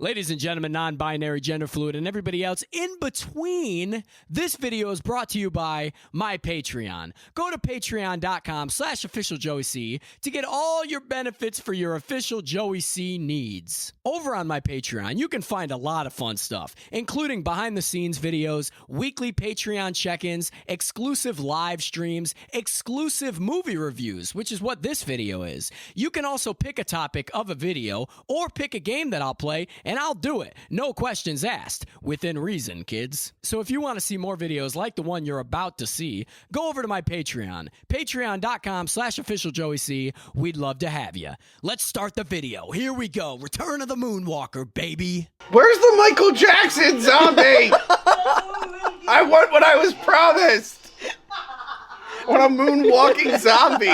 Ladies and gentlemen, non-binary, gender fluid, and everybody else in between, this video is brought to you by my Patreon. Go to patreon.com/officialjoeyc to get all your benefits for your official Joey C needs. Over on my Patreon, you can find a lot of fun stuff, including behind-the-scenes videos, weekly Patreon check-ins, exclusive live streams, exclusive movie reviews, which is what this video is. You can also pick a topic of a video or pick a game that I'll play, and I'll do it. No questions asked. Within reason, kids. So if you want to see more videos like the one you're about to see, go over to my Patreon. Patreon.com/officialjoeyc. We'd love to have you. Let's start the video. Here we go. Return of the Moonwalker, baby. Where's the Michael Jackson zombie? I want what I was promised. I want a moonwalking zombie.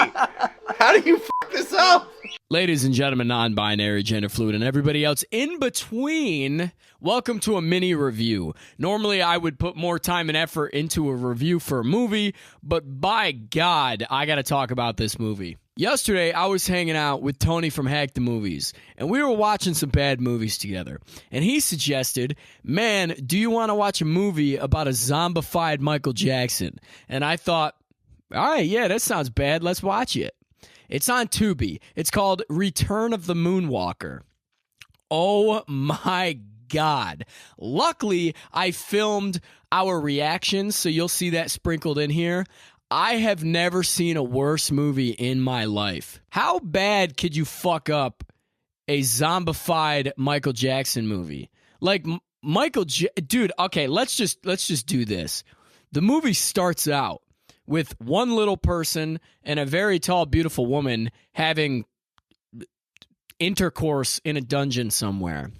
How do you fuck this up? Ladies and gentlemen, non-binary, gender fluid, and everybody else in between, welcome to a mini review. Normally, I would put more time and effort into a review for a movie, but by God, I gotta talk about this movie. Yesterday, I was hanging out with Tony from Hack the Movies, and we were watching some bad movies together. And he suggested, man, do you want to watch a movie about a zombified Michael Jackson? And I thought, all right, yeah, that sounds bad. Let's watch it. It's on Tubi. It's called Return of the Moonwalker. Oh my God. Luckily, I filmed our reactions, so you'll see that sprinkled in here. I have never seen a worse movie in my life. How bad could you fuck up a zombified Michael Jackson movie? Like dude, okay, let's just do this. The movie starts out with one little person and a very tall, beautiful woman having intercourse in a dungeon somewhere.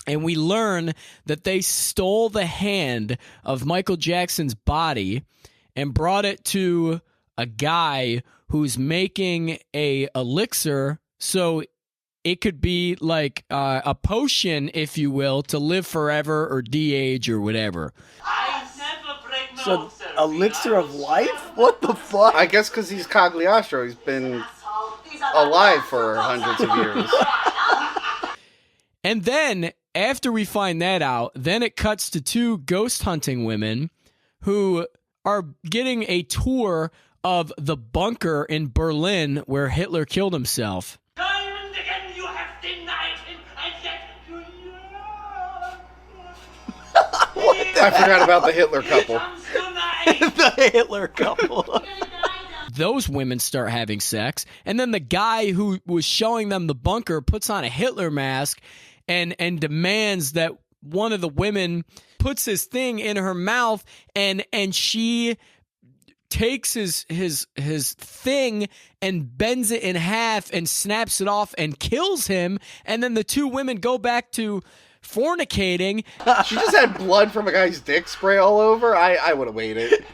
And we learn that they stole the hand of Michael Jackson's body and brought it to a guy who's making a elixir so it could be like a potion, if you will, to live forever or de-age or whatever. So, elixir of life? What the fuck? I guess because he's Cagliostro. He's been alive for hundreds of years. And then, after we find that out, then it cuts to two ghost hunting women who are getting a tour of the bunker in Berlin where Hitler killed himself. Time and again you have denied him, and yet you I forgot about the Hitler couple. The Hitler couple. Those women start having sex, and then the guy who was showing them the bunker puts on a Hitler mask and demands that one of the women puts his thing in her mouth, and she takes his thing and bends it in half and snaps it off and kills him, and then the two women go back to fornicating. She just had blood from a guy's dick spray all over. I would have waited.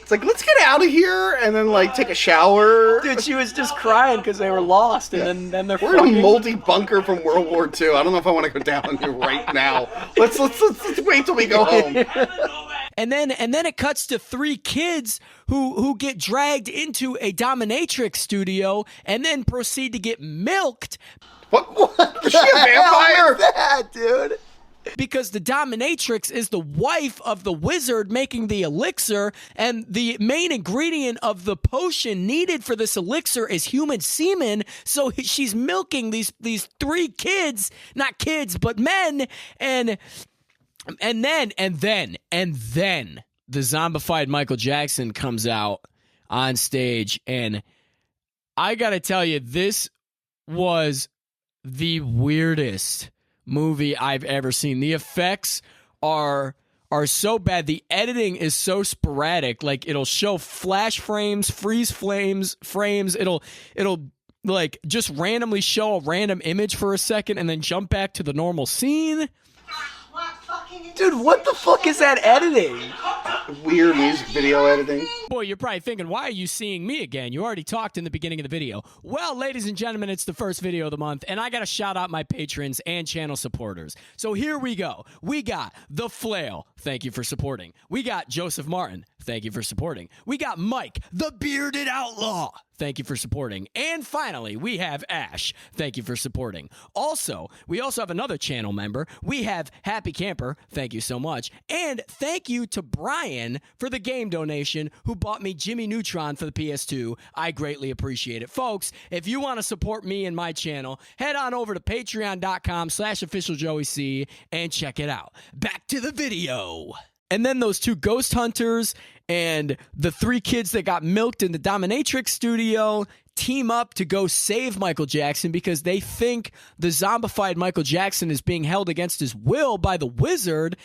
It's like, let's get out of here and then like take a shower. Dude, she was just crying because they were lost, and then they're We're in a moldy bunker from World War II. I don't know if I want to go down here right now. Let's wait till we go home. And then it cuts to three kids who get dragged into a dominatrix studio and then proceed to get milked. What? Is she a vampire? That, dude. Because the dominatrix is the wife of the wizard making the elixir, and the main ingredient of the potion needed for this elixir is human semen. So she's milking these three kids, not kids, but men, and then the zombified Michael Jackson comes out on stage, and I gotta tell you, this was the weirdest movie I've ever seen. The effects are so bad. The editing is so sporadic. Like, it'll show flash frames, freeze frames. It'll like just randomly show a random image for a second and then jump back to the normal scene. Dude, what the fuck is that editing? Weird music video editing. Boy, you're probably thinking, why are you seeing me again? You already talked in the beginning of the video. Well, ladies and gentlemen, it's the first video of the month, and I got to shout out my patrons and channel supporters. So here we go. We got The Flail. Thank you for supporting. We got Joseph Martin. Thank you for supporting. We got Mike, the Bearded Outlaw. Thank you for supporting. And finally, we have Ash. Thank you for supporting. Also, we also have another channel member. We have Happy Camper. Thank you so much. And thank you to Brian for the game donation who bought me Jimmy Neutron for the PS2. I greatly appreciate it. Folks, if you want to support me and my channel, head on over to patreon.com/officialjoeyc and check it out. Back to the video. And then those two ghost hunters and the three kids that got milked in the dominatrix studio team up to go save Michael Jackson because they think the zombified Michael Jackson is being held against his will by the wizard.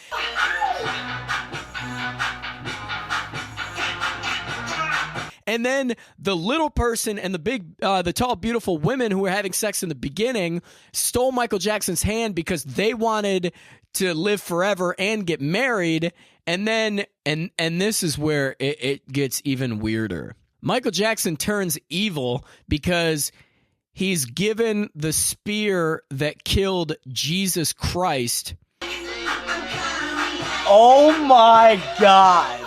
And then the little person and the tall, beautiful women who were having sex in the beginning stole Michael Jackson's hand because they wanted to live forever and get married. And then, and this is where it gets even weirder. Michael Jackson turns evil because he's given the spear that killed Jesus Christ. Oh my God.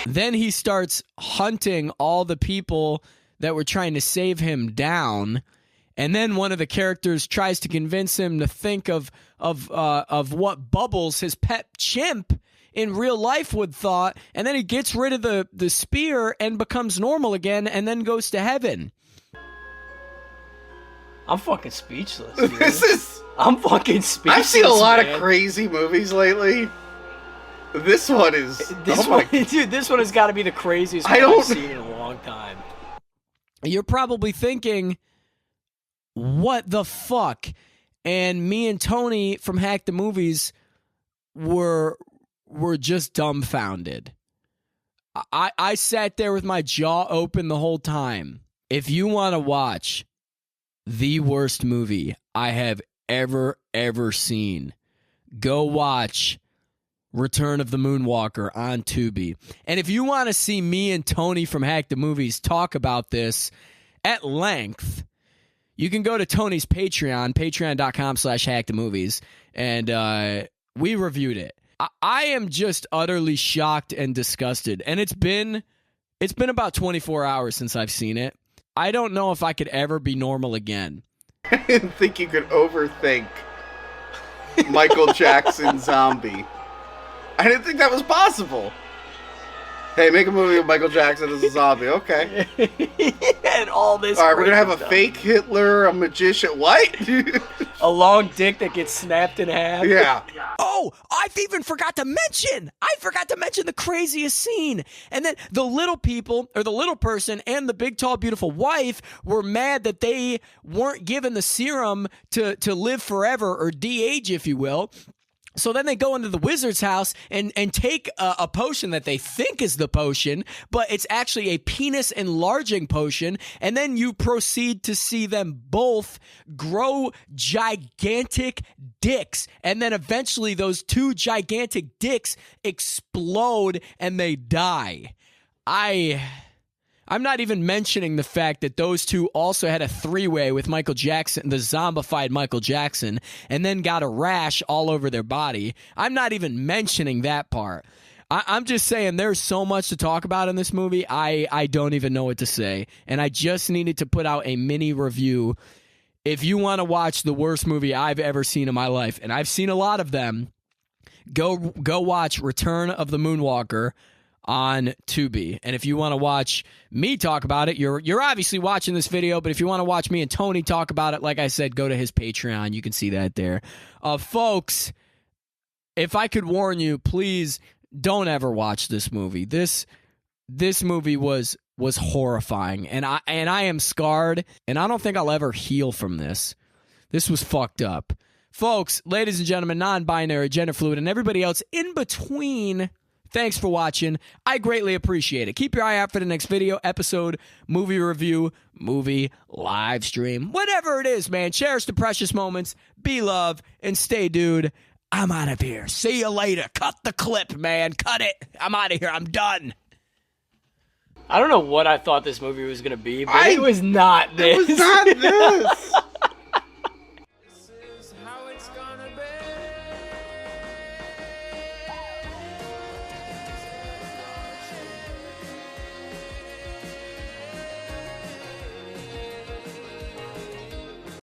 Then he starts hunting all the people that were trying to save him down. And then one of the characters tries to convince him to think of what Bubbles, his pet chimp, in real life would thought. And then he gets rid of the spear and becomes normal again and then goes to heaven. I'm fucking speechless, dude. This I'm fucking speechless. I've seen a lot man. of crazy movies lately. This one is... Dude, this one has got to be the craziest one I've seen in a long time. You're probably thinking, what the fuck? And me and Tony from Hack the Movies were just dumbfounded. I sat there with my jaw open the whole time. If you want to watch the worst movie I have ever seen, go watch Return of the Moonwalker on Tubi. And if you want to see me and Tony from Hack the Movies talk about this at length, you can go to Tony's Patreon, patreon.com/hackthemovies, and we reviewed it. I am just utterly shocked and disgusted. And it's been about 24 hours since I've seen it. I don't know if I could ever be normal again. I didn't think you could overthink Michael Jackson zombie. I didn't think that was possible. Hey, make a movie with Michael Jackson as a zombie. Okay. And all this. All right, we're going to have a fake Hitler, a magician. What? A long dick that gets snapped in half. Yeah. Oh, I forgot to mention the craziest scene. And then the little people, or the little person and the big, tall, beautiful wife were mad that they weren't given the serum to live forever, or de-age, if you will. So then they go into the wizard's house and take a potion that they think is the potion, but it's actually a penis enlarging potion. And then you proceed to see them both grow gigantic dicks. And then eventually those two gigantic dicks explode and they die. I'm not even mentioning the fact that those two also had a three-way with Michael Jackson, the zombified Michael Jackson, and then got a rash all over their body. I'm not even mentioning that part. I'm just saying there's so much to talk about in this movie, I don't even know what to say. And I just needed to put out a mini review. If you want to watch the worst movie I've ever seen in my life, and I've seen a lot of them, go watch Return of the Moonwalker on Tubi. And if you want to watch me talk about it, you're obviously watching this video, but if you want to watch me and Tony talk about it, like I said, go to his Patreon. You can see that there. Folks, if I could warn you, please don't ever watch this movie. This movie was horrifying, and I am scarred, and I don't think I'll ever heal from this. This was fucked up. Folks, ladies and gentlemen, non-binary, gender fluid, and everybody else in between, thanks for watching. I greatly appreciate it. Keep your eye out for the next video, episode, movie review, movie live stream. Whatever it is, man. Cherish the precious moments. Be love. And stay, dude. I'm out of here. See you later. Cut the clip, man. Cut it. I'm out of here. I'm done. I don't know what I thought this movie was going to be, but it was not this. It was not this.